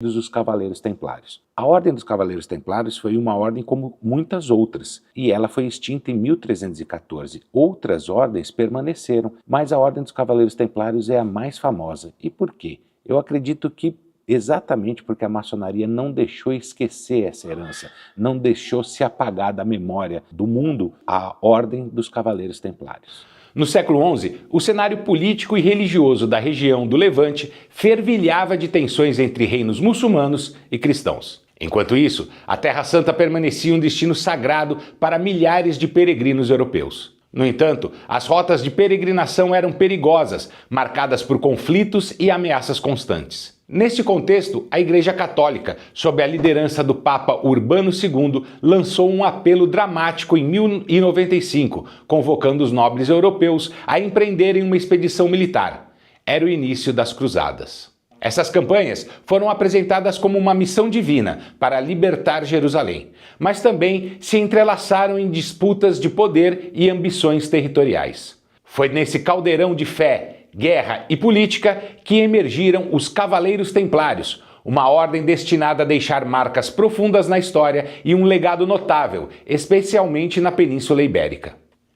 dos Cavaleiros Templários. A Ordem dos Cavaleiros Templários foi uma ordem como muitas outras, e ela foi extinta em 1314. Outras ordens permaneceram, mas a Ordem dos Cavaleiros Templários é a mais famosa. E por quê? Eu acredito que exatamente porque a maçonaria não deixou esquecer essa herança, não deixou se apagar da memória do mundo a Ordem dos Cavaleiros Templários. No século XI, o cenário político e religioso da região do Levante fervilhava de tensões entre reinos muçulmanos e cristãos. Enquanto isso, a Terra Santa permanecia um destino sagrado para milhares de peregrinos europeus. No entanto, as rotas de peregrinação eram perigosas, marcadas por conflitos e ameaças constantes. Neste contexto, a Igreja Católica, sob a liderança do Papa Urbano II, lançou um apelo dramático em 1095, convocando os nobres europeus a empreenderem uma expedição militar. Era o início das Cruzadas. Essas campanhas foram apresentadas como uma missão divina para libertar Jerusalém, mas também se entrelaçaram em disputas de poder e ambições territoriais. Foi nesse caldeirão de fé, guerra e política que emergiram os Cavaleiros Templários, uma ordem destinada a deixar marcas profundas na história e um legado notável, especialmente na Península Ibérica.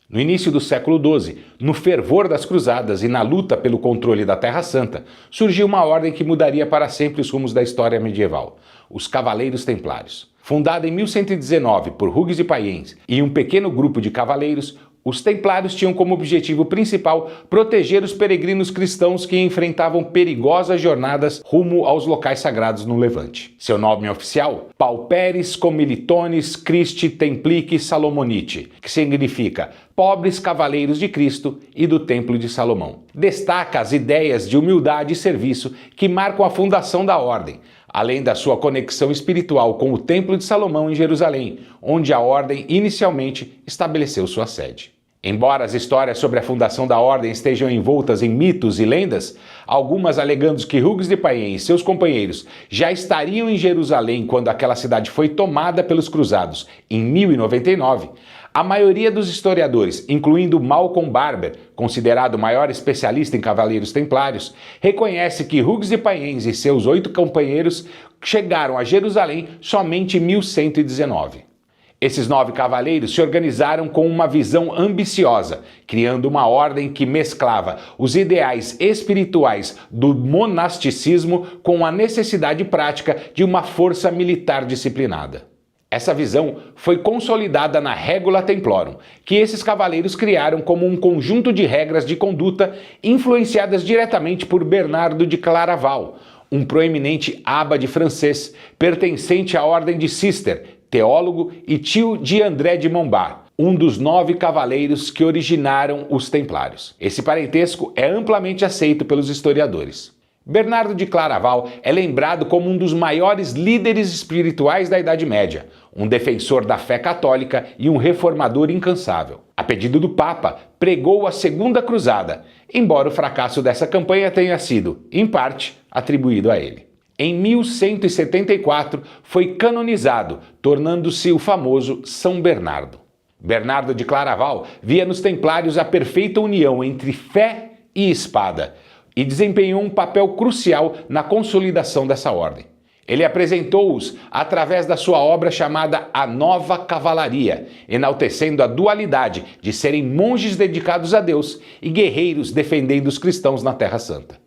No início do século XII, no fervor das cruzadas e na luta pelo controle da Terra Santa, surgiu uma ordem que mudaria para sempre os rumos da história medieval, os Cavaleiros Templários. Fundada em 1119 por Hugues de Payens e um pequeno grupo de cavaleiros, os Templários tinham como objetivo principal proteger os peregrinos cristãos que enfrentavam perigosas jornadas rumo aos locais sagrados no Levante. Seu nome oficial? Pauperes Commilitones Christi Templici Salomonite, que significa Pobres Cavaleiros de Cristo e do Templo de Salomão. Destaca as ideias de humildade e serviço que marcam a fundação da ordem, além da sua conexão espiritual com o Templo de Salomão em Jerusalém, onde a ordem inicialmente estabeleceu sua sede. Embora as histórias sobre a fundação da ordem estejam envoltas em mitos e lendas, algumas alegando que Hugues de Payens e seus companheiros já estariam em Jerusalém quando aquela cidade foi tomada pelos cruzados em 1099, a maioria dos historiadores, incluindo Malcolm Barber, considerado o maior especialista em cavaleiros templários, reconhece que Hugues de Payens e seus 8 companheiros chegaram a Jerusalém somente em 1119. Esses 9 cavaleiros se organizaram com uma visão ambiciosa, criando uma ordem que mesclava os ideais espirituais do monasticismo com a necessidade prática de uma força militar disciplinada. Essa visão foi consolidada na Regula Templorum, que esses cavaleiros criaram como um conjunto de regras de conduta influenciadas diretamente por Bernardo de Claraval, um proeminente abade francês pertencente à Ordem de Cister, teólogo e tio de André de Montbard, um dos 9 cavaleiros que originaram os Templários. Esse parentesco é amplamente aceito pelos historiadores. Bernardo de Claraval é lembrado como um dos maiores líderes espirituais da Idade Média, um defensor da fé católica e um reformador incansável. A pedido do Papa, pregou a Segunda Cruzada, embora o fracasso dessa campanha tenha sido, em parte, atribuído a ele. Em 1174 foi canonizado, tornando-se o famoso São Bernardo. Bernardo de Claraval via nos Templários a perfeita união entre fé e espada e desempenhou um papel crucial na consolidação dessa ordem. Ele apresentou-os através da sua obra chamada A Nova Cavalaria, enaltecendo a dualidade de serem monges dedicados a Deus e guerreiros defendendo os cristãos na Terra Santa.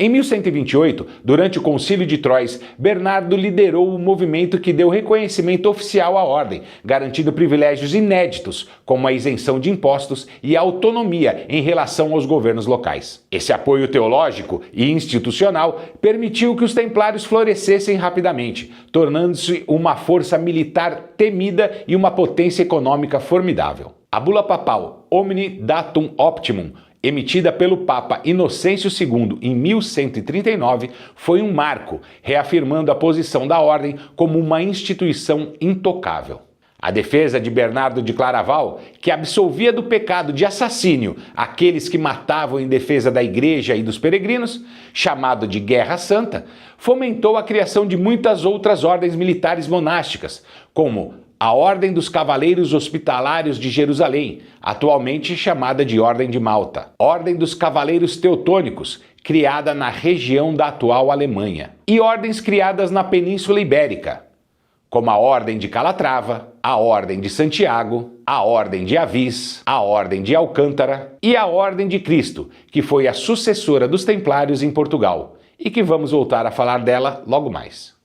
Em 1128, durante o Concílio de Troyes, Bernardo liderou o movimento que deu reconhecimento oficial à ordem, garantindo privilégios inéditos, como a isenção de impostos e a autonomia em relação aos governos locais. Esse apoio teológico e institucional permitiu que os templários florescessem rapidamente, tornando-se uma força militar temida e uma potência econômica formidável. A bula papal Omni Datum Optimum, emitida pelo Papa Inocêncio II em 1139, foi um marco, reafirmando a posição da ordem como uma instituição intocável. A defesa de Bernardo de Claraval, que absolvia do pecado de assassínio aqueles que matavam em defesa da Igreja e dos peregrinos, chamado de Guerra Santa, fomentou a criação de muitas outras ordens militares monásticas, como a Ordem dos Cavaleiros Hospitalários de Jerusalém, atualmente chamada de Ordem de Malta. Ordem dos Cavaleiros Teutônicos, criada na região da atual Alemanha, e ordens criadas na Península Ibérica, como a Ordem de Calatrava, a Ordem de Santiago, a Ordem de Avis, a Ordem de Alcântara e a Ordem de Cristo, que foi a sucessora dos Templários em Portugal, e que vamos voltar a falar dela logo mais.